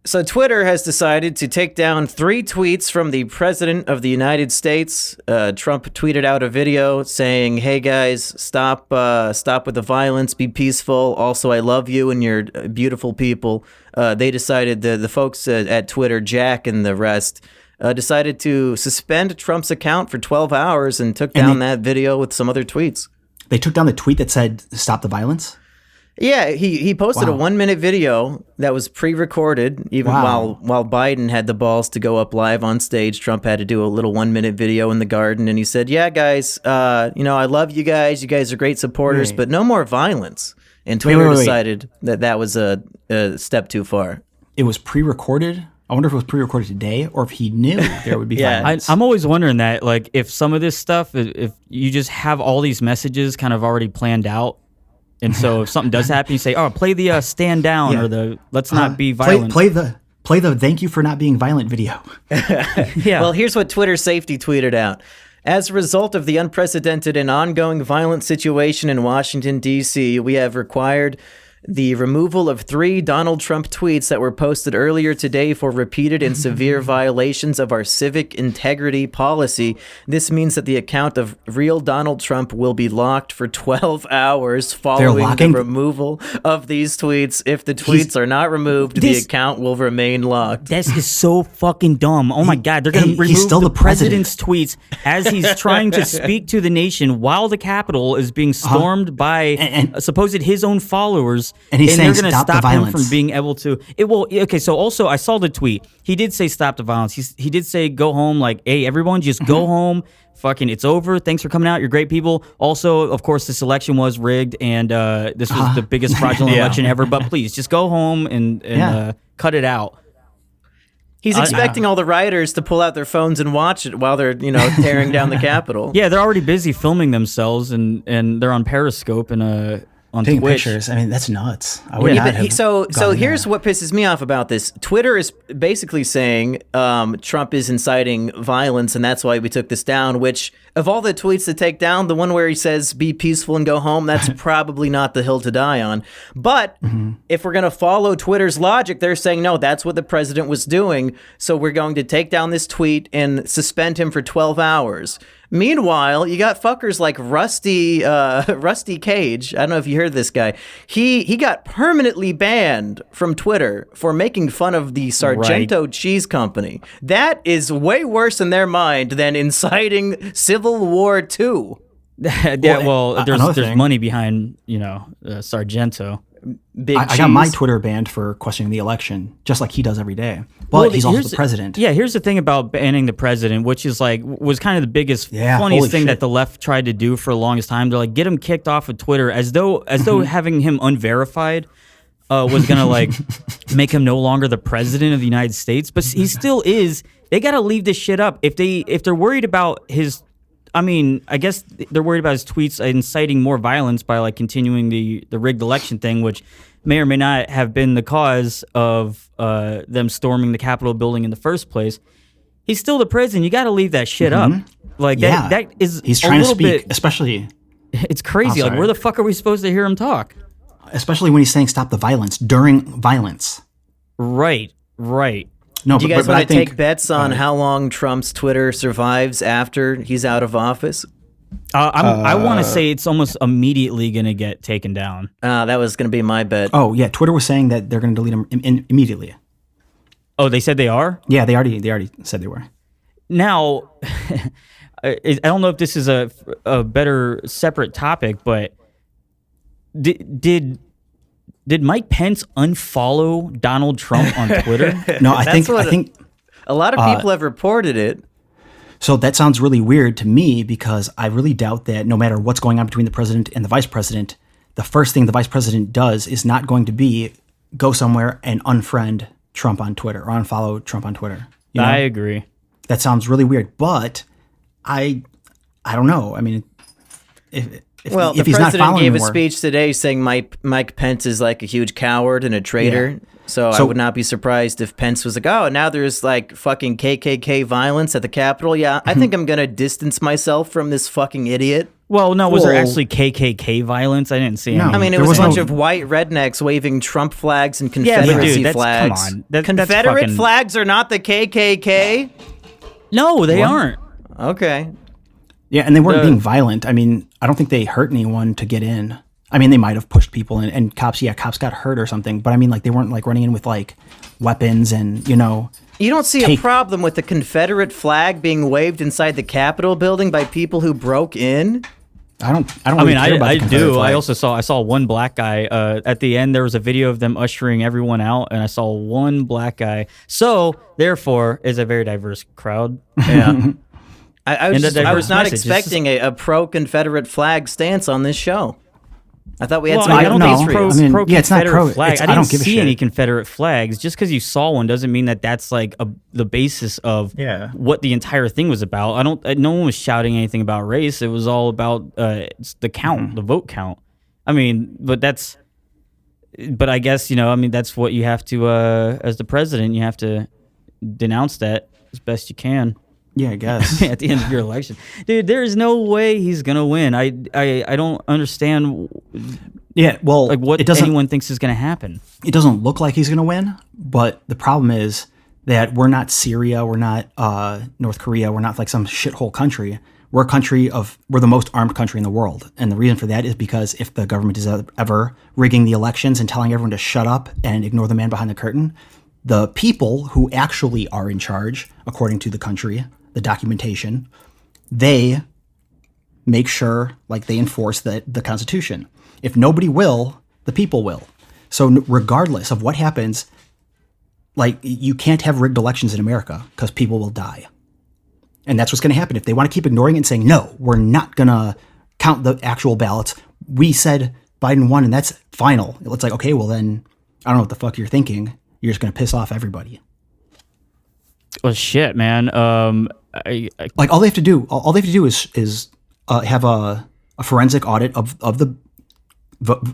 So Twitter has decided to take down 3 tweets from the President of the United States. Trump tweeted out a video saying, "Hey guys, stop with the violence, be peaceful. Also, I love you and you're beautiful people." They decided, the folks at Twitter, Jack and the rest, decided to suspend Trump's account for 12 hours and took down that video with some other tweets. They took down the tweet that said, "Stop the violence"? Yeah, he posted a 1-minute video that was pre-recorded. Even while Biden had the balls to go up live on stage, Trump had to do a little 1-minute video in the garden, and he said, "Yeah, guys, I love you guys. You guys are great supporters, but no more violence." And Twitter decided that was a step too far. It was pre-recorded? I wonder if it was pre-recorded today, or if he knew there would be violence. I'm always wondering that, like, if some of this stuff, if you just have all these messages kind of already planned out. And so if something does happen, you say, "Oh, play the stand down," or the "let's not be violent." Play the "thank you for not being violent" video. Yeah. Well, here's what Twitter safety tweeted out. "As a result of the unprecedented and ongoing violent situation in Washington, D.C., we have required the removal of 3 Donald Trump tweets that were posted earlier today for repeated and severe violations of our civic integrity policy. This means that the account of real Donald Trump will be locked for 12 hours following the removal of these tweets. If the tweets are not removed, the account will remain locked." This is so fucking dumb. Oh my God, they're going to remove the president's tweets as he's trying to speak to the nation while the Capitol is being stormed by supposed his own followers. And he's saying, they're going to "Stop the stop him violence." from being able to. Okay, so also I saw the tweet. He did say stop the violence. He did say go home. Like, hey, everyone, just go home. Fucking, it's over. Thanks for coming out. You're great people. Also, of course, this election was rigged, and this was the biggest fraudulent election ever. But please, just go home and cut it out. He's expecting all the rioters to pull out their phones and watch it while they're, tearing down the Capitol. Yeah, they're already busy filming themselves, and they're on Periscope and on taking Twitch. pictures. I mean, that's nuts. I would not have so here's what pisses me off about this. Twitter is basically saying Trump is inciting violence, and that's why we took this down, which, of all the tweets to take down, the one where he says, "Be peaceful and go home," that's probably not the hill to die on. But if we're going to follow Twitter's logic, they're saying, no, that's what the president was doing, so we're going to take down this tweet and suspend him for 12 hours. Meanwhile, you got fuckers like Rusty Cage. I don't know if you heard this guy. He got permanently banned from Twitter for making fun of the Sargento Cheese Company. That is way worse in their mind than inciting Civil War II. There's money behind, Sargento. I got my Twitter banned for questioning the election, just like he does every day. But he's also the president. Yeah, here's the thing about banning the president, which is was kind of the biggest, funniest thing that the left tried to do for the longest time. They're like, get him kicked off of Twitter, as though having him unverified was gonna make him no longer the president of the United States. But he still is. They gotta leave this shit up. If they're worried about his. I mean, I guess they're worried about his tweets inciting more violence by continuing the rigged election thing, which may or may not have been the cause of them storming the Capitol building in the first place. He's still the president. You got to leave that shit up. That is he's trying to speak, especially. It's crazy. Where the fuck are we supposed to hear him talk? Especially when he's saying "stop the violence" during violence. Right. No, do you guys want to take bets on how long Trump's Twitter survives after he's out of office? I want to say it's almost immediately going to get taken down. That was going to be my bet. Oh, yeah. Twitter was saying that they're going to delete him immediately. Oh, they said they are? Yeah, they already said they were. Now, I don't know if this is a better separate topic, but did Mike Pence unfollow Donald Trump on Twitter? No, I think a lot of people have reported it. So that sounds really weird to me, because I really doubt that no matter what's going on between the president and the vice president, the first thing the vice president does is not going to be go somewhere and unfriend Trump on Twitter or unfollow Trump on Twitter. I agree. That sounds really weird, but I don't know. I mean, if the he's not president gave a speech today saying Mike Pence is like a huge coward and a traitor. Yeah. So I would not be surprised if Pence was like, oh, now there's fucking KKK violence at the Capitol. Yeah, I think I'm going to distance myself from this fucking idiot. Well, no, was there actually KKK violence? I didn't see any. I mean, it was a bunch of white rednecks waving Trump flags and Confederacy flags. Come on. Confederate flags are not the KKK? No, they aren't. Okay. Yeah, and they weren't being violent. I mean, I don't think they hurt anyone to get in. I mean, they might have pushed people in, and cops got hurt or something. But I mean, like, they weren't like running in with like weapons and, you know. You don't see a problem with the Confederate flag being waved inside the Capitol building by people who broke in? I don't really care about the Confederate flag. I saw one black guy at the end. There was a video of them ushering everyone out, and I saw one black guy. So therefore, is a very diverse crowd. Yeah. I was not expecting a pro-Confederate flag stance on this show. I thought we had some it's not pro flag. I didn't see any any Confederate flags. Just because you saw one doesn't mean that that's like the basis of what the entire thing was about. No one was shouting anything about race. It was all about the count, the vote count. I mean, but I guess, you know, I mean, that's what you have to, as the president, you have to denounce that as best you can. Yeah, I guess. At the end of your election. Dude, there is no way he's going to win. I don't understand like what anyone thinks is going to happen. It doesn't look like he's going to win, but the problem is that we're not Syria, we're not North Korea, we're not like some shithole country. We're the most armed country in the world. And the reason for that is because if the government is ever rigging the elections and telling everyone to shut up and ignore the man behind the curtain, the people who actually are in charge, according to the country, the documentation, they make sure, like, they enforce the Constitution. If nobody will, the people will. So regardless of what happens, like, you can't have rigged elections in America because people will die. And that's what's going to happen. If they want to keep ignoring it and saying, no, we're not going to count the actual ballots. We said Biden won and that's final. It's like, okay, well then, I don't know what the fuck you're thinking. You're just going to piss off everybody. Well, shit, man. Like all they have to do is have a forensic audit of the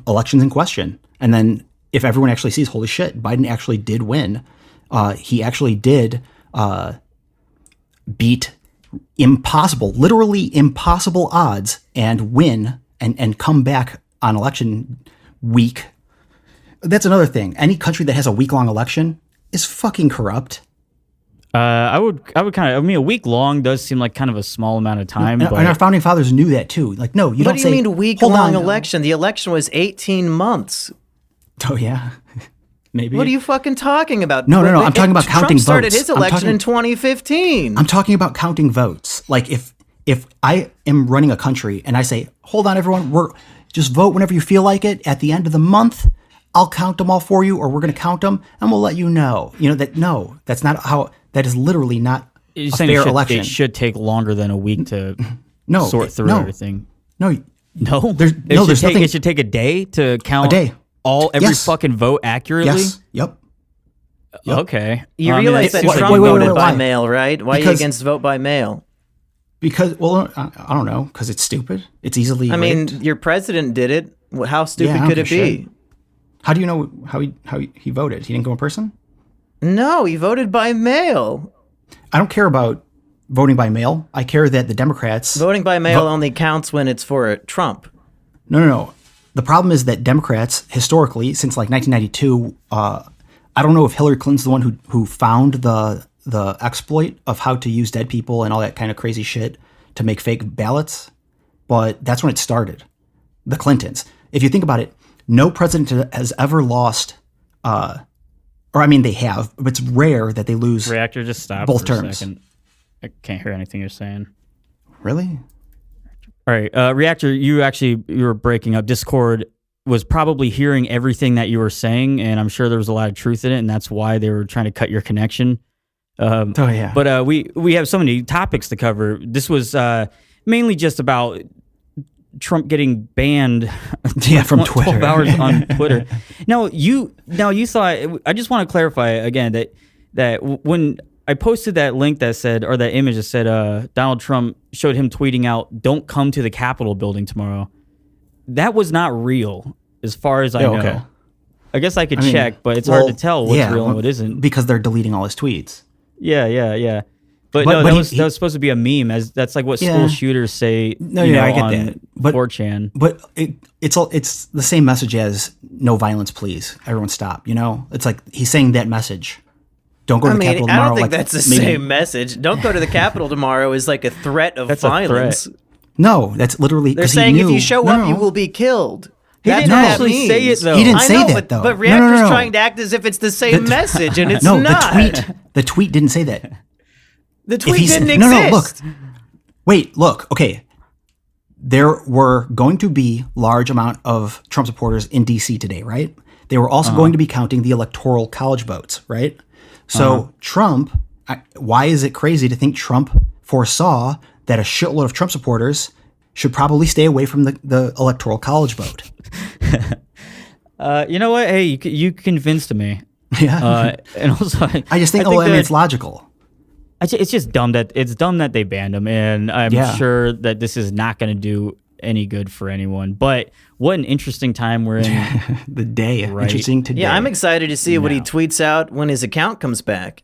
elections in question, and then if everyone actually sees, holy shit, Biden actually did win. He actually did beat literally impossible odds and win and come back on election week. That's another thing. Any country that has a week-long election is fucking corrupt. I would kind of. I mean, a week long does seem like kind of a small amount of time. And our founding fathers knew that too. Like, no, you don't say. What do you mean week-long election? The election was 18 months. Oh yeah, maybe. What are you fucking talking about? No. I'm talking about counting votes. Trump started his election in 2015. I'm talking about counting votes. Like if I am running a country and I say, hold on, everyone, just vote whenever you feel like it. At the end of the month, I'll count them all for you, or we're going to count them, and we'll let you know. You know that? No, that's not how. That is literally not a fair election. It should take longer than a week to sort through everything. No. There's nothing. It should take a day to count every fucking vote accurately. Yes. Yep. Okay. You realize that Trump voted by mail, right? Why are you against vote by mail? Because, well, I don't know. Because it's stupid. It's easily. I mean, your president did it. How stupid could it be? How do you know how he voted? He didn't go in person? No, he voted by mail. I don't care about voting by mail. I care that the Democrats... Voting by mail only counts when it's for Trump. No. The problem is that Democrats, historically, since like 1992, I don't know if Hillary Clinton's the one who found the exploit of how to use dead people and all that kind of crazy shit to make fake ballots, but that's when it started. The Clintons. If you think about it, no president has ever lost... or I mean, they have, but it's rare that they lose. Reactor, just stop both for terms. A second. I can't hear anything you're saying. Really? All right, Reactor, you were breaking up. Discord was probably hearing everything that you were saying, and I'm sure there was a lot of truth in it, and that's why they were trying to cut your connection. Yeah. But we have so many topics to cover. This was mainly just about Trump getting banned from Twitter. 12 hours on Twitter. Now you thought, I just want to clarify again that when I posted that link that said, or that image that said Donald Trump showed him tweeting out, "Don't come to the Capitol building tomorrow." That was not real as far as I know. Okay. I guess I could check, but it's hard to tell what's real and what isn't. Because they're deleting all his tweets. Yeah. But no, that was supposed to be a meme. As that's like what school shooters say. No, yeah, I get on that. But 4chan. But it's the same message as no violence, please. Everyone stop. It's like he's saying that message. Don't go to the Capitol tomorrow. I don't think that's the same message. Don't go to the Capitol tomorrow is like a threat of violence. No, that's literally. They're saying if you show up, you will be killed. He didn't actually say it though. He didn't say that though. But Reactor's trying to act as if it's the same message, and it's not. The tweet didn't say that. The tweet didn't exist. No, look. Wait, look. Okay. There were going to be large amount of Trump supporters in D.C. today, right? They were also going to be counting the electoral college votes, right? So Trump, why is it crazy to think Trump foresaw that a shitload of Trump supporters should probably stay away from the electoral college vote? You know what? Hey, you convinced me. Yeah. And also, I just think, it's logical. It's just dumb that they banned him, and I'm sure that this is not going to do any good for anyone. But what an interesting time we're in. The day. Right? Interesting today. Yeah, I'm excited to see what he tweets out when his account comes back.